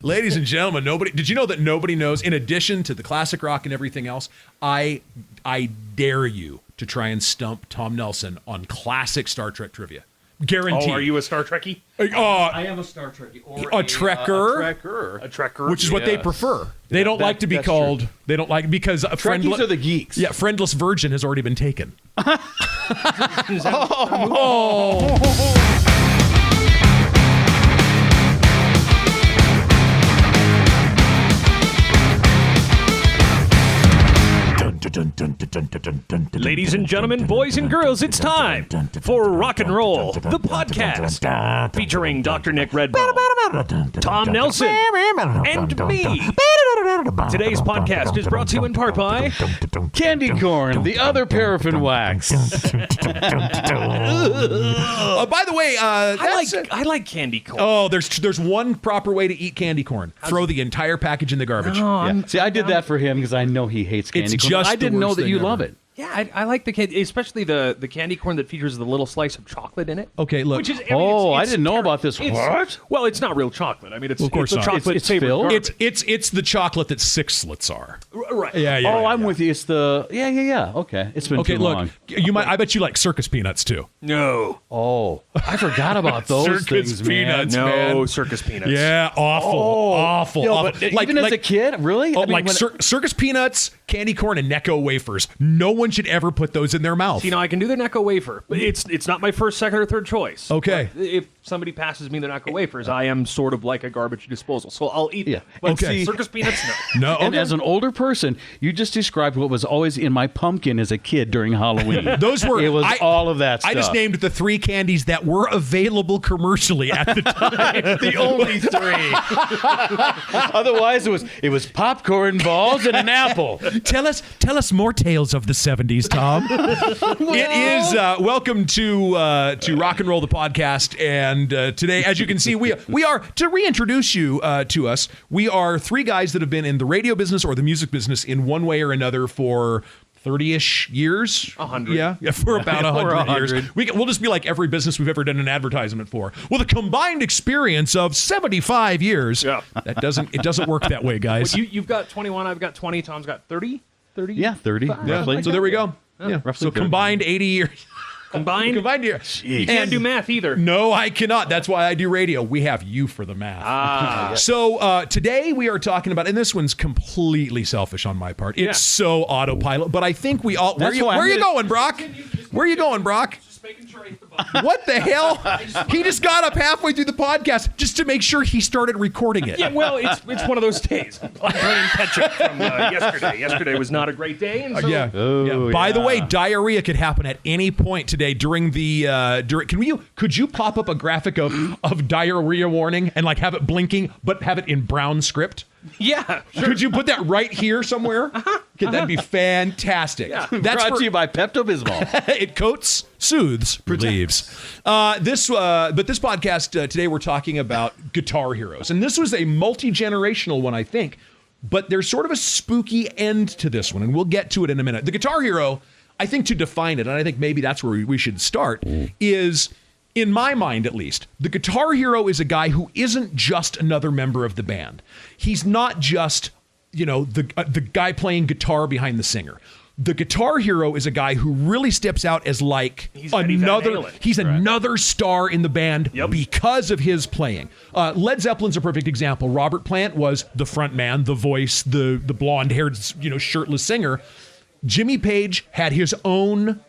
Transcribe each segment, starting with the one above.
Ladies and gentlemen, did you know that nobody knows, in addition to the classic rock and everything else, I dare you to try and stump Tom Nelson on classic Star Trek trivia. Guaranteed. Oh, are you a Star Trekkie? I am a Star Trekkie. Or a Trekker. A Trekker. Which is what they prefer. They don't like to be called, true. they don't like, because a Trekkies are the geeks. Yeah, friendless virgin has already been taken. Ladies and gentlemen, boys and girls, it's time for Rock and Roll, the podcast, featuring Dr. Nick Redbone, Tom Nelson, and me. Today's podcast is brought to you in part by Candy corn, the other paraffin wax. By the way, I like candy corn. Oh, there's one proper way to eat candy corn. Throw the entire package in the garbage. Yeah. See, I did that for him because I know he hates candy corn. Just I didn't know that you love it. Yeah, I like the candy, especially the candy corn that features the little slice of chocolate in it. Okay, look. Which is, I didn't know about this. What? Well, it's not real chocolate. I mean, it's, of course it's the not. chocolate It's favorite filled? garbage. It's the chocolate that sixlets are. Right. Yeah. I'm with you. It's the yeah. Okay, it's been too long. Look, I bet you like circus peanuts too. No. Oh, I forgot about those Circus things, peanuts. man. No, man. circus peanuts. Yeah, awful. Yo, but even as a kid, really? Oh, I mean, circus peanuts, candy corn, and Necco wafers. No one should ever put those in their mouth. You know, I can do the Necco wafer, but it's not my first, second, or third choice. Okay. But if somebody passes me the Necco wafers, I am sort of like a garbage disposal, so I'll eat them. But Okay. circus peanuts, no. No. And Okay. as an older person, you just described what was always in my pumpkin as a kid during Halloween. Those were It was all of that stuff. I just named the three candies that were available commercially at the time. the only three. Otherwise, it was popcorn balls and an apple. Tell us more tales of the 70s, Tom. It is welcome to Rock and Roll the podcast, and today, as you can see, we are, to reintroduce you to us, we are three guys that have been in the radio business or the music business in one way or another for 30-ish years. 100. Yeah, for about 100 100. years. We'll just be like every business we've ever done an advertisement for. With a combined experience of 75 years. Yeah. It doesn't work that way, guys. Well, you've got 21, I've got 20, Tom's got 30? 30? Yeah, 30. Yeah, Roughly. so there we go. Yeah. roughly So 30. combined 80 years. Combined? Combined years. You can't do math either. No, I cannot. That's why I do radio. We have you for the math. So today we are talking about, and this one's completely selfish on my part. It's so autopilot, but I think we all. Where are you going, Brock? Where are you going, Brock? Just making sure I hit the button. What the hell? He just got up halfway through the podcast just to make sure he started recording it. Yeah, well, it's one of those days. I'm playing catch-up from yesterday. Yesterday was not a great day, and so... By the way, diarrhea could happen at any point today during the could you pop up a graphic of diarrhea warning and like have it blinking but have it in brown script? Yeah, sure. Could you put that right here somewhere? Okay, that'd be fantastic. Yeah. That's Brought to you by Pepto-Bismol. It coats, soothes, relieves. But this podcast today we're talking about guitar heroes, and this was a multi-generational one, I think. But there's sort of a spooky end to this one, and we'll get to it in a minute. The guitar hero, I think, to define it, and I think maybe that's where we should start, is, in my mind at least, the guitar hero is a guy who isn't just another member of the band. He's not just, the guy playing guitar behind the singer. The guitar hero is a guy who really steps out as like another star in the band because of his playing. Led Zeppelin's a perfect example. Robert Plant was the front man, the voice, the blonde-haired, shirtless singer. Jimmy Page had his own,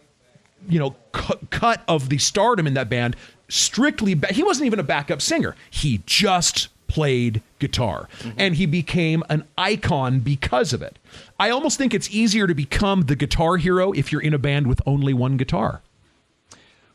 cut of the stardom in that band. He wasn't even a backup singer. He just played guitar, and he became an icon because of it. I almost think it's easier to become the guitar hero if you're in a band with only one guitar.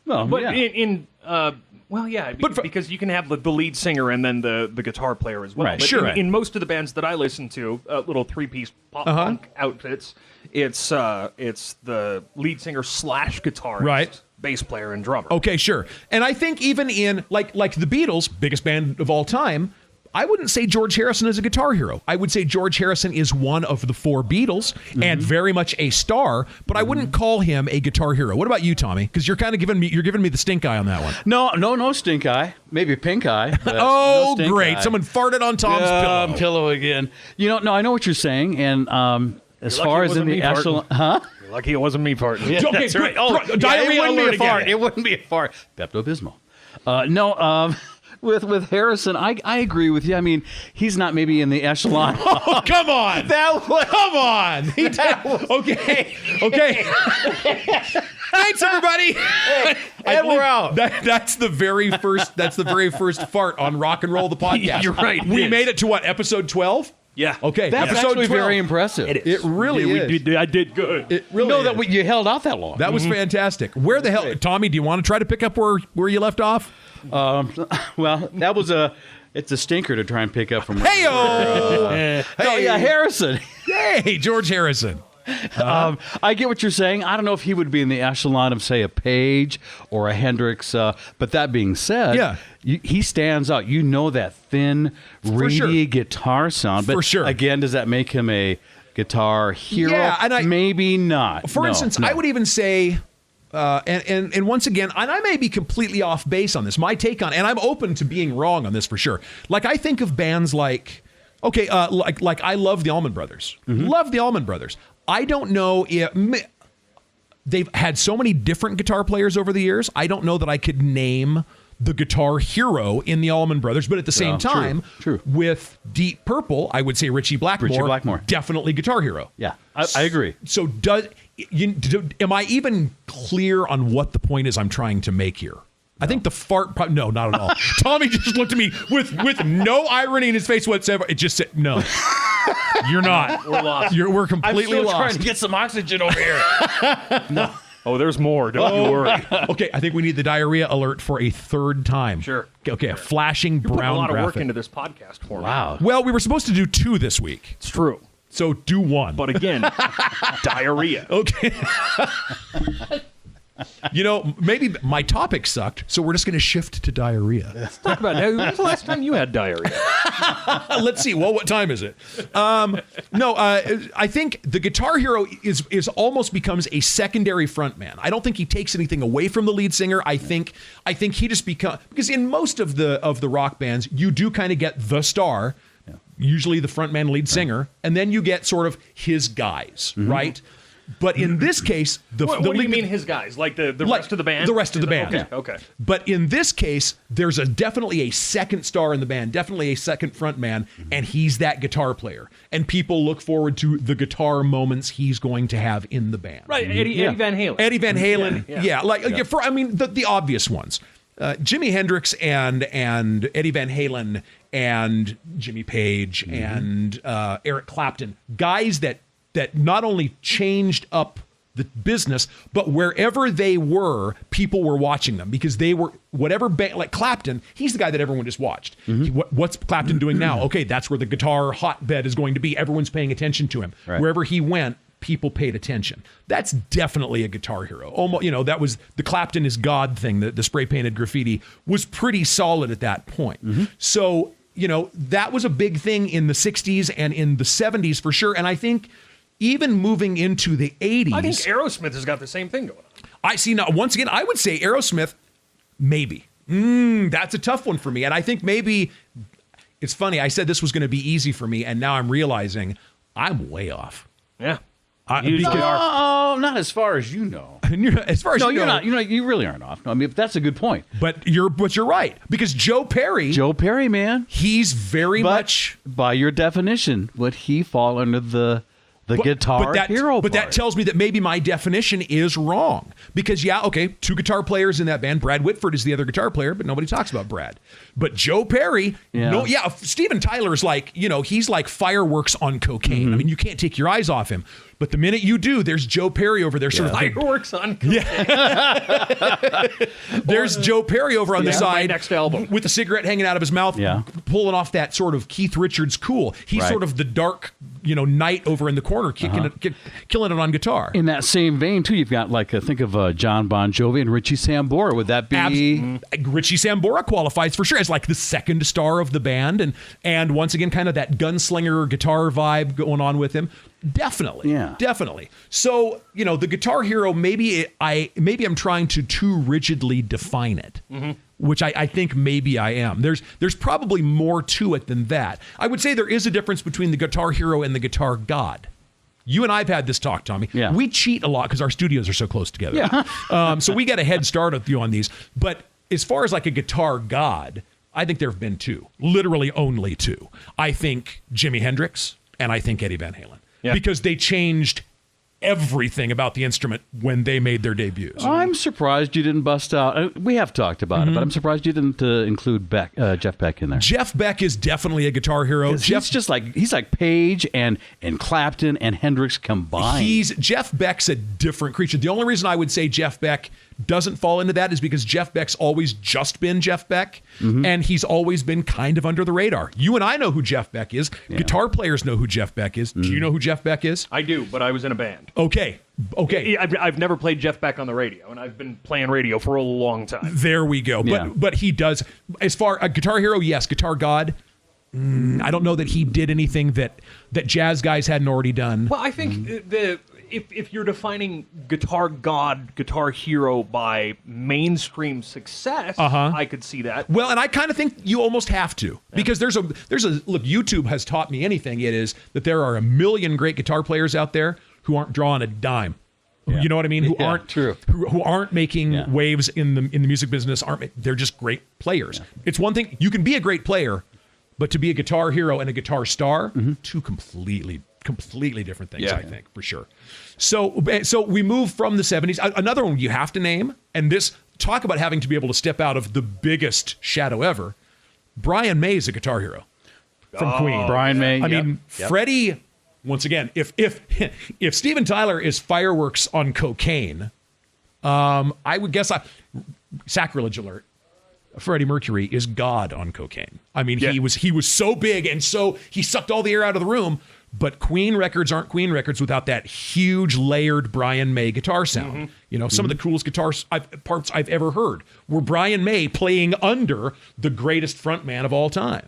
Well, But yeah. because you can have the lead singer and then the guitar player as well. Right, But sure. In most of the bands that I listen to, little three-piece pop punk outfits, it's the lead singer / guitarist, Right. bass player, and drummer. Okay, sure. And I think even in like the Beatles, biggest band of all time, I wouldn't say George Harrison is a guitar hero. I would say George Harrison is one of the 4 Beatles and very much a star, but I wouldn't call him a guitar hero. What about you, Tommy? Because you're kind of giving me the stink eye on that one. No stink eye. Maybe pink eye. But Oh, no stink great. eye. Someone farted on Tom's Pillow again. No, I know what you're saying. And as far as in the echelon... Huh? You're lucky it wasn't me farting. Yeah, Okay, that's good. right. Oh, Diarrhea it wouldn't alert be a fart. again. It wouldn't be a fart. Pepto-Bismol. With Harrison, I agree with you. I mean, he's not maybe in the echelon. Oh, come on. Come on. Okay. Thanks, everybody. And we're out. That's the very first fart on Rock and Roll, the podcast. You're right. We made it to what, episode 12? Yeah. Okay. That's episode actually 12. very impressive. It is. It really is. I did good. It really know is. that you held out that long. That was fantastic. Where the hell, Tommy, do you want to try to pick up where you left off? Well, that was it's a stinker to try and pick up from. Hey-o! Harrison. Hey, George Harrison. I get what you're saying. I don't know if he would be in the echelon of, say, a Page or a Hendrix. But that being said, he stands out. You know that thin, reedy guitar sound. But For sure. Again, does that make him a guitar hero? Yeah, and maybe not. For instance, I would even say, and once again, and I may be completely off base on this. My take on, and I'm open to being wrong on this for sure. Like I think of bands like, like I love the Allman Brothers. Love the Allman Brothers. I don't know if they've had so many different guitar players over the years. I don't know that I could name the guitar hero in the Allman Brothers, but at the same time, true. With Deep Purple, I would say Richie Blackmore. Definitely guitar hero. Yeah, I agree. So am I even clear on what the point is I'm trying to make here? I think the fart... No, not at all. Tommy just looked at me with no irony in his face whatsoever. It just said, no. You're not. We're lost. We're completely I'm still lost. trying to get some oxygen over here. No. Oh, there's more. Don't you worry. Okay, I think we need the diarrhea alert for a third time. Sure. Okay, a flashing You're putting brown a lot of graphic. work into this podcast for me. Wow. Well, we were supposed to do 2 this week, It's true. so do 1. But again, diarrhea. Okay. Maybe my topic sucked, so we're just going to shift to diarrhea. Let's talk about it. When was the last time you had diarrhea? Let's see. Well, what time is it? I think the guitar hero is almost becomes a secondary frontman. I don't think he takes anything away from the lead singer. I think he just becomes, because in most of the rock bands, you do kind of get the star, usually the frontman lead singer, and then you get sort of his guys, right? But in this case, What do you mean his guys? Like the rest of the band? The rest of the band. Okay. But in this case, there's definitely a second star in the band, definitely a second front man, and he's that guitar player. And people look forward to the guitar moments he's going to have in the band. Right, Eddie Van Halen. Eddie Van Halen, Yeah. the obvious ones. Jimi Hendrix and Eddie Van Halen and Jimmy Page and Eric Clapton, guys that not only changed up the business, but wherever they were, people were watching them because they were whatever band, like Clapton, he's the guy that everyone just watched. What's Clapton doing now? Okay, that's where the guitar hotbed is going to be. Everyone's paying attention to him. Right. Wherever he went, people paid attention. That's definitely a guitar hero. Almost, that was the Clapton is God thing. The spray painted graffiti was pretty solid at that point. So, that was a big thing in the 60s and in the 70s for sure. And I think even moving into the 80s. I think Aerosmith has got the same thing going on. I see now. Once again, I would say Aerosmith, maybe. That's a tough one for me. And I think maybe it's funny. I said this was going to be easy for me, and now I'm realizing I'm way off. Yeah. No, not as far as you know. As far as No, you you're know, not. You really aren't off. No, I mean, that's a good point. But you're right, because Joe Perry, man, he's very much by your definition, would he fall under the guitar hero But that part? tells me that maybe my definition is wrong. Because, 2 guitar players in that band. Brad Whitford is the other guitar player, but nobody talks about Brad. But Joe Perry, Steven Tyler's like, he's like fireworks on cocaine. I mean, you can't take your eyes off him. But the minute you do, there's Joe Perry over there. Sort of Fireworks on. There's Joe Perry over on the side, next album, with a cigarette hanging out of his mouth, pulling off that sort of Keith Richards cool. He's sort of the dark, knight over in the killing it on guitar. In that same vein, too, you've got think of John Bon Jovi and Richie Sambora. Would that be? Richie Sambora qualifies for sure as like the second star of the band, and once again, kind of that gunslinger guitar vibe going on with him. Definitely. So, the Guitar Hero, maybe I'm trying to too rigidly define it, which I think maybe I am. There's probably more to it than that. I would say there is a difference between the Guitar Hero and the Guitar God. You and I have had this talk, Tommy. Yeah. We cheat a lot because our studios are so close together. Yeah. So we got a head start with you on these. But as far as like a Guitar God, I think there have been two, literally only two. I think Jimi Hendrix and I think Eddie Van Halen. Yeah. Because they changed everything about the instrument when they made their debuts. I'm surprised you didn't bust out. We have talked about it, but I'm surprised you didn't include Jeff Beck in there. Jeff Beck is definitely a Guitar Hero. He's like Page and Clapton and Hendrix combined. Jeff Beck's a different creature. The only reason I would say Jeff Beck doesn't fall into that is because Jeff Beck's always just been Jeff Beck, and he's always been kind of under the radar. You and I know who Jeff Beck is. Yeah. Guitar players know who Jeff Beck is. Do you know who Jeff Beck is? I do, but I was in a band. Okay. I've never played Jeff Beck on the radio, and I've been playing radio for a long time. There we go. Yeah. But he does, as far a Guitar Hero, yes. Guitar God, I don't know that he did anything that jazz guys hadn't already done. Well, I think if you're defining Guitar God, Guitar Hero by mainstream success, I could see that. Well, and I kind of think you almost have to, because there's a look, YouTube has taught me anything, it is that there are a million great guitar players out there who aren't drawing a dime. Yeah. You know what I mean? Who aren't making waves in the music business. They're just great players. Yeah. It's one thing, you can be a great player, but to be a guitar hero and a guitar star, two completely different things, I think, for sure. So we move from the 70s. Another one you have to name, and this, talk about having to be able to step out of the biggest shadow ever. Brian May is a guitar hero from Queen. Brian May. I mean, Freddie, once again, if Steven Tyler is fireworks on cocaine, I would guess, sacrilege alert, Freddie Mercury is God on cocaine. I mean, he was so big, and so he sucked all the air out of the room. But Queen records aren't Queen records without that huge layered Brian May guitar sound. Some of the coolest guitar parts I've ever heard were Brian May playing under the greatest frontman of all time.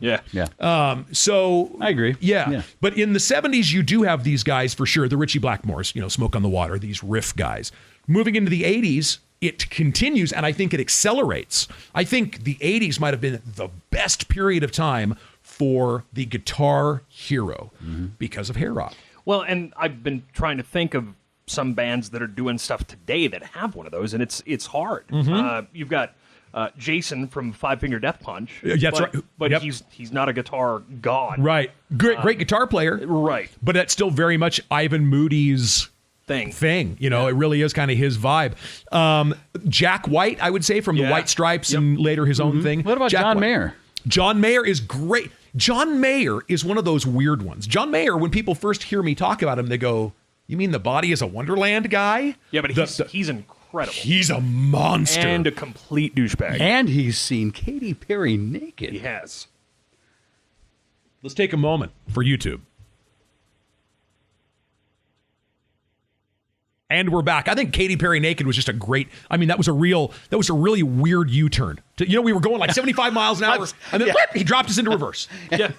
So I agree. Yeah. But in the 70s, you do have these guys for sure. The Richie Blackmores, Smoke on the Water, these riff guys. Moving into the 80s, it continues, and I think it accelerates. I think the 80s might have been the best period of time for the Guitar Hero because of hair rock. Well, and I've been trying to think of some bands that are doing stuff today that have one of those, and it's hard. You've got Jason from Five Finger Death Punch. That's right. But he's not a guitar god. Right. Great guitar player. Right. But that's still very much Ivan Moody's thing. It really is kind of his vibe. Jack White, I would say, from the White Stripes and later his own thing. What about John Mayer? John Mayer is great. John Mayer is one of those weird ones. John Mayer, when people first hear me talk about him, they go, "You mean the Body is a Wonderland guy?" Yeah, but he's incredible. He's a monster. And a complete douchebag. And he's seen Katy Perry naked. He has. Let's take a moment for YouTube. And we're back. I think Katy Perry naked was just a great. I mean, that was a really weird U-turn. We were going like 75 miles an hour, and then he dropped us into reverse. Yeah.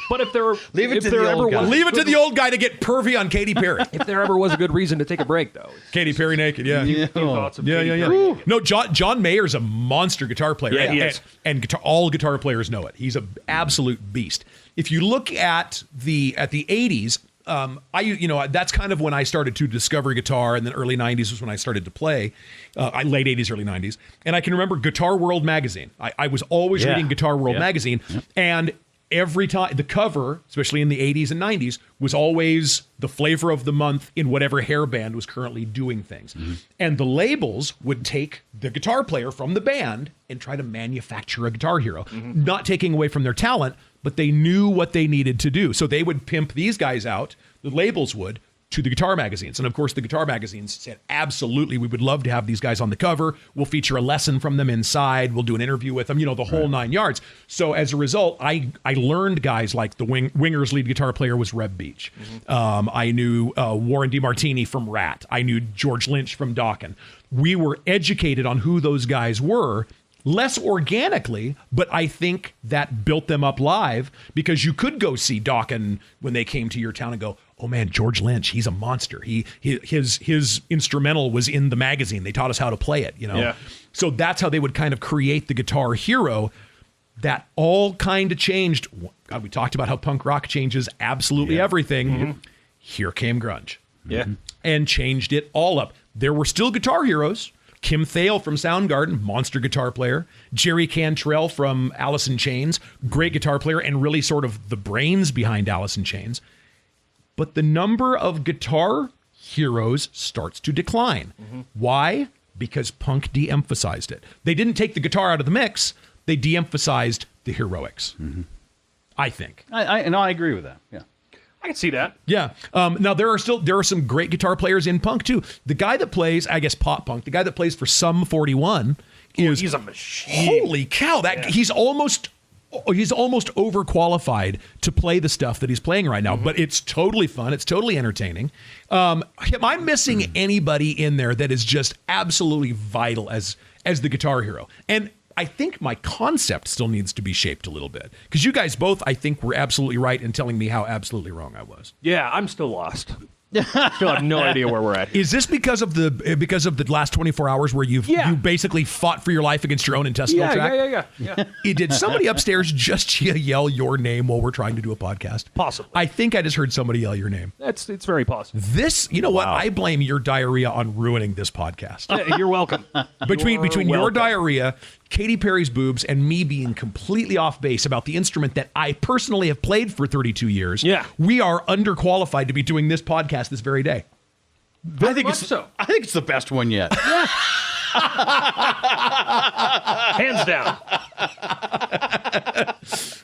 But if there leave it to the old guy to get pervy on Katy Perry. If there ever was a good reason to take a break, though, Katy Perry naked. Yeah. No, John Mayer's a monster guitar player. Yeah, he is. And all guitar players know it. He's an absolute beast. If you look at the 80s. That's kind of when I started to discover guitar, and then early 90s was when I started to play, late 80s, early 90s. And I can remember Guitar World magazine. I was always reading Guitar World magazine, and every time the cover, especially in the 80s and 90s, was always the flavor of the month in whatever hair band was currently doing things. And the labels would take the guitar player from the band and try to manufacture a guitar hero, not taking away from their talent, but they knew what they needed to do. So they would pimp these guys out, the labels would, to the guitar magazines. And of course, the guitar magazines said, absolutely, we would love to have these guys on the cover. We'll feature a lesson from them inside. We'll do an interview with them, the whole 9 yards. So as a result, I learned guys like the Wingers lead guitar player was Reb Beach. I knew Warren DeMartini from Rat. I knew George Lynch from Dokken. We were educated on who those guys were, less organically, but I think that built them up live, because you could go see Dokken when they came to your town and go, oh man, George Lynch, he's a monster. His instrumental was in the magazine. They taught us how to play it, Yeah. So that's how they would kind of create the guitar hero. That all kind of changed. God, we talked about how punk rock changes absolutely everything. Mm-hmm. Here came grunge. Yeah. And changed it all up. There were still guitar heroes. Kim Thale from Soundgarden, monster guitar player. Jerry Cantrell from Alice in Chains, great guitar player and really sort of the brains behind Alice in Chains. But the number of guitar heroes starts to decline. Mm-hmm. Why? Because punk de-emphasized it. They didn't take the guitar out of the mix. They de-emphasized the heroics. Mm-hmm. I think. I agree with that. Yeah. I can see that. Yeah. Now there are some great guitar players in punk too. The guy that plays, I guess, pop punk. The guy that plays for Sum 41 he's a machine. Holy cow! He's almost overqualified to play the stuff that he's playing right now. Mm-hmm. But it's totally fun. It's totally entertaining. Am I missing anybody in there that is just absolutely vital as the guitar hero? And I think my concept still needs to be shaped a little bit, because you guys both, I think, were absolutely right in telling me how absolutely wrong I was. Yeah, I'm still lost. Still have no idea where we're at. Is this because of the last 24 hours where you basically fought for your life against your own intestinal tract? Yeah. Did somebody upstairs just yell your name while we're trying to do a podcast? Possibly. I think I just heard somebody yell your name. It's very possible. This, what? I blame your diarrhea on ruining this podcast. You're welcome. Between your diarrhea, Katy Perry's boobs, and me being completely off base about the instrument that I personally have played for 32 years, we are underqualified to be doing this podcast this very day. I think it's the best one yet. Yeah. Hands down.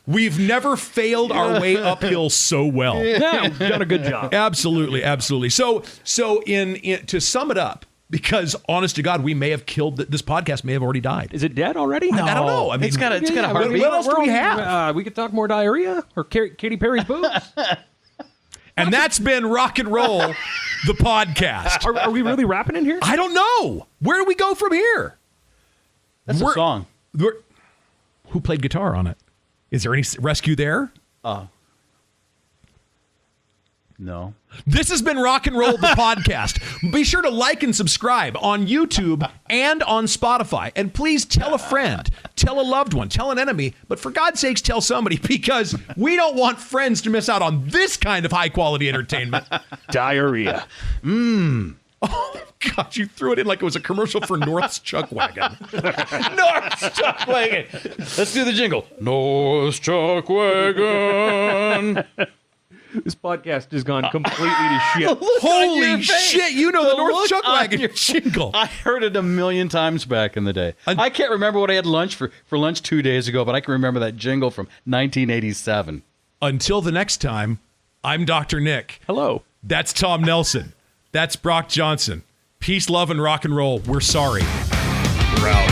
We've never failed our way uphill so well. Yeah, we've done a good job. Absolutely. So to sum it up, because honest to God, we may have killed this podcast. May have already died. Is it dead already? No. I don't know. I mean, it's got a heartbeat. What else do we have? We could talk more diarrhea or Katy Perry's boobs. And that's been Rock and Roll, the podcast. Are we really rapping in here? I don't know. Where do we go from here? That's a song. Who played guitar on it? Is there any rescue there? No. This has been Rock and Roll, the podcast. Be sure to like and subscribe on YouTube and on Spotify. And please tell a friend, tell a loved one, tell an enemy, but for God's sakes, tell somebody, because we don't want friends to miss out on this kind of high-quality entertainment. Diarrhea. Oh, God, you threw it in like it was a commercial for North's Chuck Wagon. North's Chuck Wagon. Let's do the jingle. North's Chuck Wagon. This podcast has gone completely to shit. Holy shit, you know the North Chuck Wagon jingle. I heard it a million times back in the day. I can't remember what I had lunch for lunch 2 days ago, but I can remember that jingle from 1987. Until the next time, I'm Dr. Nick. Hello. That's Tom Nelson. That's Brock Johnson. Peace, love, and rock and roll. We're sorry. We're out.